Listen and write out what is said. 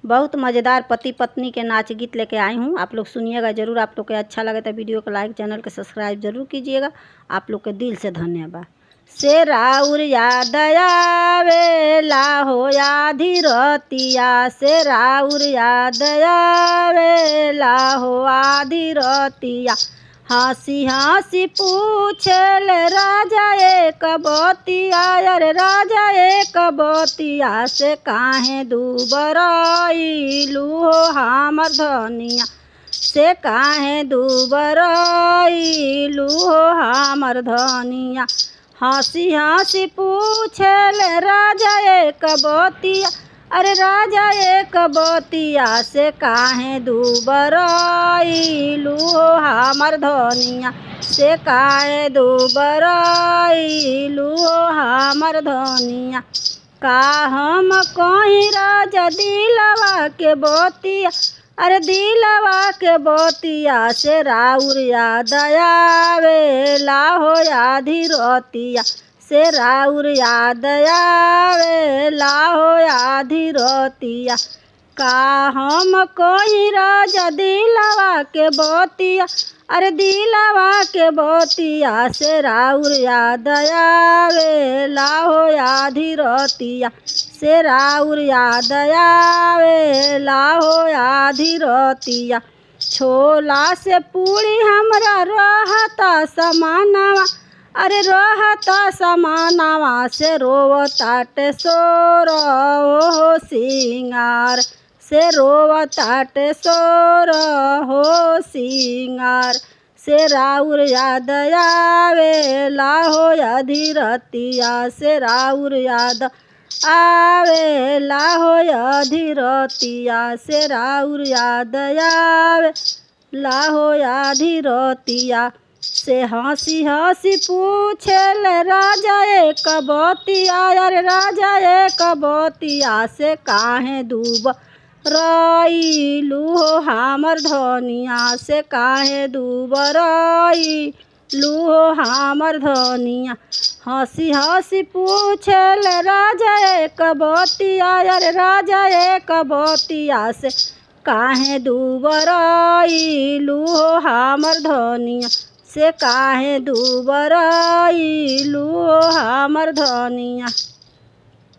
बहुत मज़ेदार पति पत्नी के नाच गीत लेके आई हूँ। आप लोग सुनिएगा ज़रूर। आप लोग को अच्छा लगे तो वीडियो को लाइक, चैनल को सब्सक्राइब जरूर कीजिएगा। आप लोग के दिल से धन्यवाद। से राउर याद आवेला हो आधी रतिया, से राउर याद आवेला हो आधी रतिया। हंसी हंसी पूछेल राजा एक बतिया, अरे राजा एक बतिया, से काहे दुबरइलू हो हमर धनिया, से काहे दुबरइलू हो हमर धनिया। हंसी हंसी पूछेल राजा एक बतिया, अरे राजा एक बतिया, से काहे दुबरइलू हो हमर धनिया, से काहे दुबरइलू हो हमर धनिया। का हम कहीं राजा दिलवा के बतिया, अरे दिलवा के बतिया, से राउर याद आवेला हो आधी रतिया, से राउर याद आवेला हो आधी रतिया। का हम कहीं राजा दिलवा के बतिया, अरे दिलवा के बतिया, से राउर याद आवेला हो आधी रतिया, से राउर याद आवेला हो आधी रतिया। छोला से पूरी हमरा रहता समानवा, अरे रहता समानवा, से रोवताटे सोर हो सिंगार, से रोवताटे सोर हो सिंगार। से राउर याद आवेला हो आधी रतिया, से राउर याद आवेला हो आधी रतिया, से राउर याद आवेला हो आधी रतिया। से हंसी हंसी पूछेल राजा एक बतिया, अरे राजा एक बतिया, से काहे दुबरइलू हो हमर धनिया, से काहे दुबरइलू हो हमर धनिया। हंसी हंसी पूछेल राजा एक बतिया, अरे राजा एक बतिया, से काहे दुबरइलू हो हमर धनिया, से काहे दुबरइलू हो हमर धनिया।